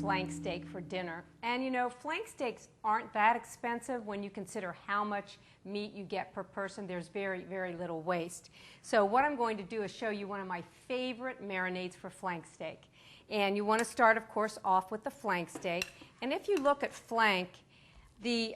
flank steak for dinner. And you know, flank steaks aren't that expensive when you consider how much meat you get per person. There's very, very little waste. So what I'm going to do is show you one of my favorite marinades for flank steak. And you want to start, of course, off with the flank steak. And if you look at flank, the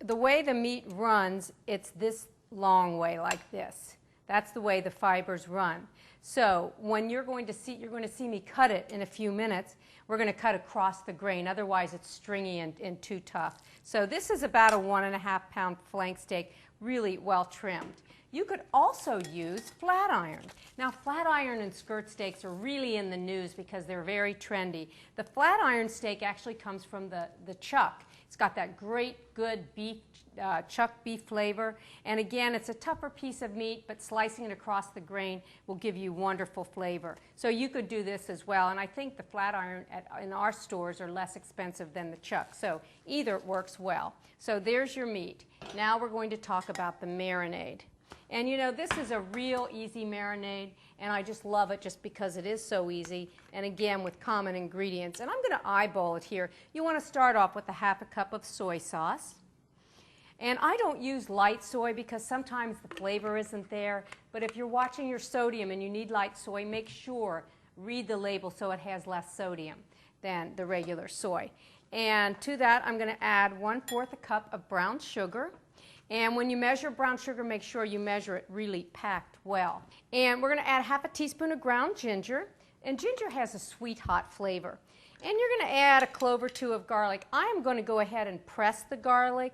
way the meat runs, it's this long way like this. That's the way the fibers run. So when you're going to see me cut it in a few minutes. We're going to cut across the grain. Otherwise, it's stringy and too tough. So this is about a 1.5 pound flank steak, really well trimmed. You could also use flat iron. Now, flat iron and skirt steaks are really in the news because they're very trendy. The flat iron steak actually comes from the chuck. It's got that great, good beef, chuck beef flavor. And again, it's a tougher piece of meat, but slicing it across the grain will give you wonderful flavor. So you could do this as well. And I think the flat iron in our stores are less expensive than the chuck. So either works well. So there's your meat. Now we're going to talk about the marinade. And you know, this is a real easy marinade, and I just love it just because it is so easy, and again with common ingredients. And I'm going to eyeball it here. You want to start off with a 1/2 cup of soy sauce. And I don't use light soy because sometimes the flavor isn't there, but if you're watching your sodium and you need light soy, make sure, read the label so it has less sodium than the regular soy. And to that I'm going to add 1/4 cup of brown sugar. And when you measure brown sugar, make sure you measure it really packed well. And we're going to add 1/2 teaspoon of ground ginger. And ginger has a sweet, hot flavor. And you're going to add a clove or 2 of garlic. I am going to go ahead and press the garlic.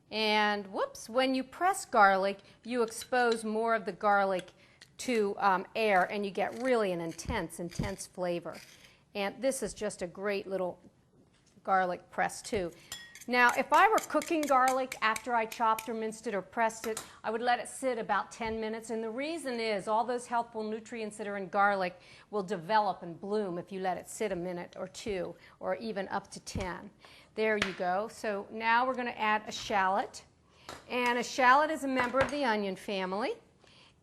And whoops, when you press garlic, you expose more of the garlic to air, and you get really an intense, intense flavor. And this is just a great little garlic press too. Now, if I were cooking garlic after I chopped or minced it or pressed it, I would let it sit about 10 minutes. And the reason is all those helpful nutrients that are in garlic will develop and bloom if you let it sit a minute or 2 or even up to 10. There you go. So now we're going to add a shallot. And a shallot is a member of the onion family.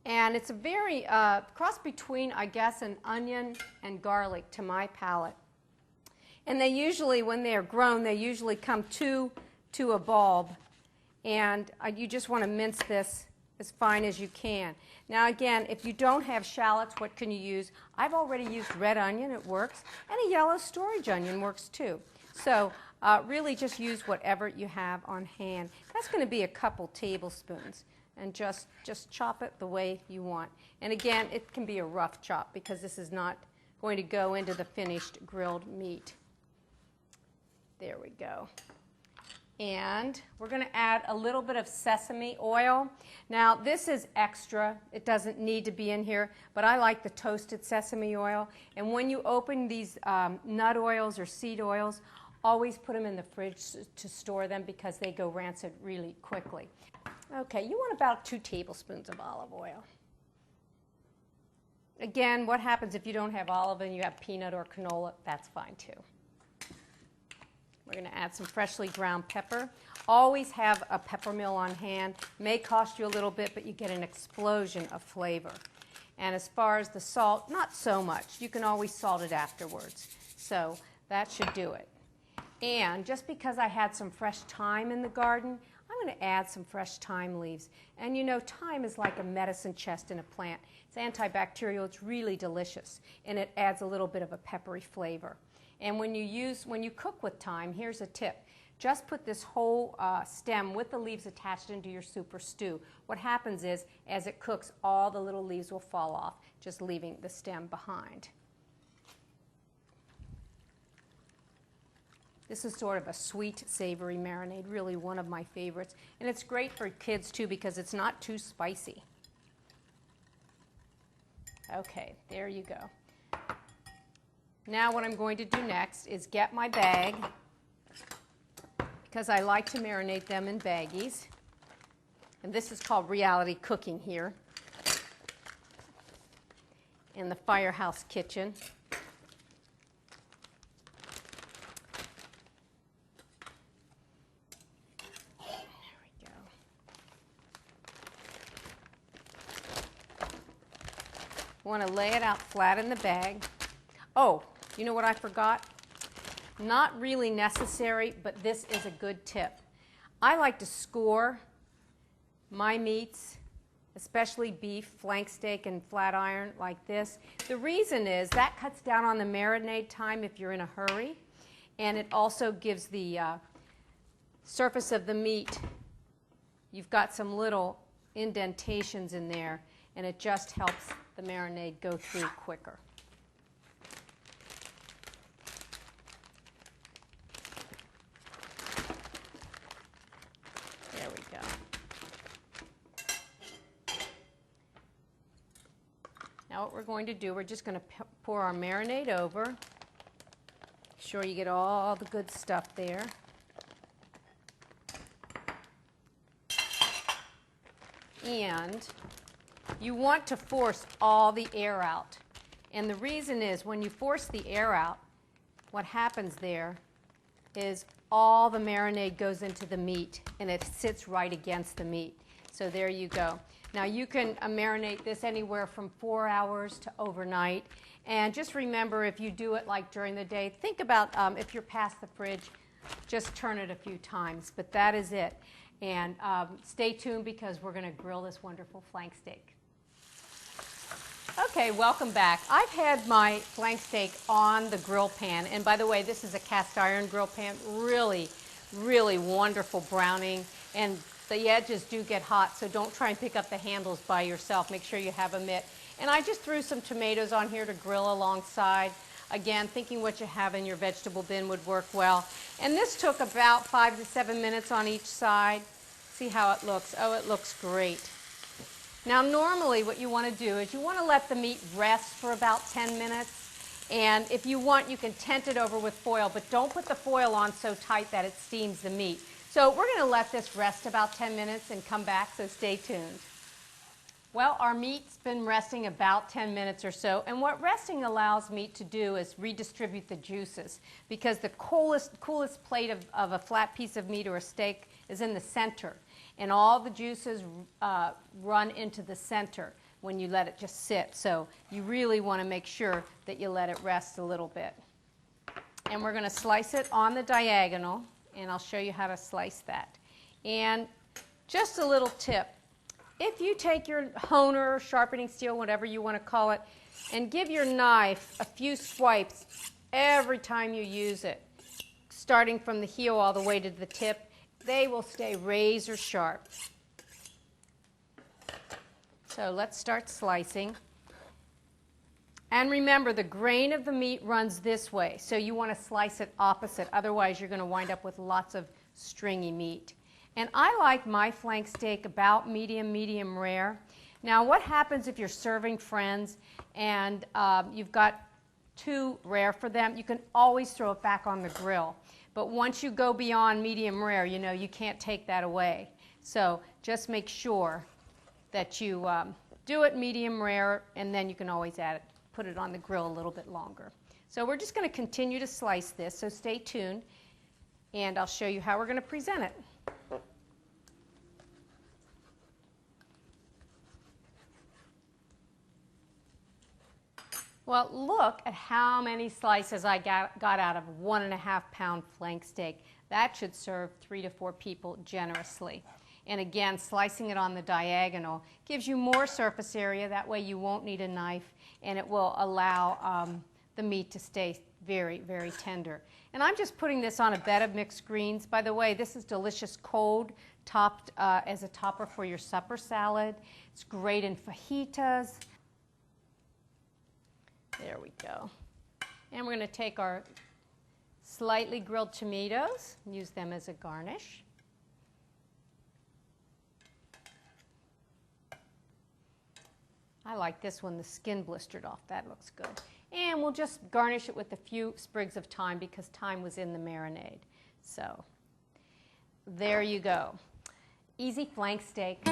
And it's a very cross between, I guess, an onion and garlic to my palate. And they usually, when they're grown, they usually come to a bulb. And you just want to mince this as fine as you can. Now again, if you don't have shallots, what can you use? I've already used red onion, it works. And a yellow storage onion works too. So really just use whatever you have on hand. That's going to be a couple tablespoons. And just chop it the way you want. And again, it can be a rough chop because this is not going to go into the finished grilled meat. There we go. And we're going to add a little bit of sesame oil. Now, this is extra. It doesn't need to be in here, but I like the toasted sesame oil. And when you open these nut oils or seed oils, always put them in the fridge to store them because they go rancid really quickly. Okay, you want about 2 tablespoons of olive oil. Again, what happens if you don't have olive and you have peanut or canola? That's fine too. We're going to add some freshly ground pepper. Always have a pepper mill on hand. May cost you a little bit, but you get an explosion of flavor. And as far as the salt, not so much. You can always salt it afterwards. So that should do it. And just because I had some fresh thyme in the garden, I'm going to add some fresh thyme leaves. And you know, thyme is like a medicine chest in a plant. It's antibacterial. It's really delicious. And it adds a little bit of a peppery flavor. And when you cook with thyme, here's a tip. Just put this whole stem with the leaves attached into your soup or stew. What happens is, as it cooks, all the little leaves will fall off, just leaving the stem behind. This is sort of a sweet, savory marinade, really one of my favorites. And it's great for kids, too, because it's not too spicy. Okay, there you go. Now what I'm going to do next is get my bag, because I like to marinate them in baggies. And this is called reality cooking here in the firehouse kitchen. There we go. Want to lay it out flat in the bag. Oh, you know what I forgot? Not really necessary, but this is a good tip. I like to score my meats, especially beef, flank steak, and flat iron like this. The reason is that cuts down on the marinade time if you're in a hurry, and it also gives the surface of the meat, you've got some little indentations in there, and it just helps the marinade go through quicker. There we go. Now what we're going to do, we're just going to pour our marinade over. Make sure you get all the good stuff there. And you want to force all the air out. And the reason is when you force the air out, what happens there is all the marinade goes into the meat and it sits right against the meat. So there you go. Now you can marinate this anywhere from 4 hours to overnight. And just remember, if you do it like during the day, think about if you're past the fridge, just turn it a few times. But that is it. And stay tuned because we're going to grill this wonderful flank steak. Okay, welcome back. I've had my flank steak on the grill pan. And by the way, this is a cast iron grill pan. Really, really wonderful browning. And the edges do get hot, so don't try and pick up the handles by yourself. Make sure you have a mitt. And I just threw some tomatoes on here to grill alongside. Again, thinking what you have in your vegetable bin would work well. And this took about 5 to 7 minutes on each side. See how it looks. Oh, it looks great. Now, normally what you want to do is you want to let the meat rest for about 10 minutes. And if you want, you can tent it over with foil, but don't put the foil on so tight that it steams the meat. So we're going to let this rest about 10 minutes and come back, so stay tuned. Well, our meat's been resting about 10 minutes or so, and what resting allows meat to do is redistribute the juices, because the coolest plate of a flat piece of meat or a steak is in the center, and all the juices run into the center when you let it just sit. So you really want to make sure that you let it rest a little bit. And we're going to slice it on the diagonal, and I'll show you how to slice that. And just a little tip. If you take your honer, sharpening steel, whatever you want to call it, and give your knife a few swipes every time you use it, starting from the heel all the way to the tip, they will stay razor sharp. So let's start slicing. And remember, the grain of the meat runs this way, so you want to slice it opposite. Otherwise, you're going to wind up with lots of stringy meat. And I like my flank steak about medium rare. Now, what happens if you're serving friends and you've got too rare for them? You can always throw it back on the grill. But once you go beyond medium rare, you know, you can't take that away. So just make sure that you do it medium rare, and then you can always add it, put it on the grill a little bit longer. So we're just going to continue to slice this, so stay tuned, and I'll show you how we're going to present it. Well, look at how many slices I got out of a 1.5 pound flank steak. That should serve 3 to 4 people generously. And again, slicing it on the diagonal gives you more surface area. That way you won't need a knife, and it will allow the meat to stay very, very tender. And I'm just putting this on a bed of mixed greens. By the way, this is delicious cold, topped as a topper for your supper salad. It's great in fajitas. There we go. And we're going to take our slightly grilled tomatoes and use them as a garnish. I like this one, the skin blistered off. That looks good. And we'll just garnish it with a few sprigs of thyme because thyme was in the marinade. So there you go. Easy flank steak.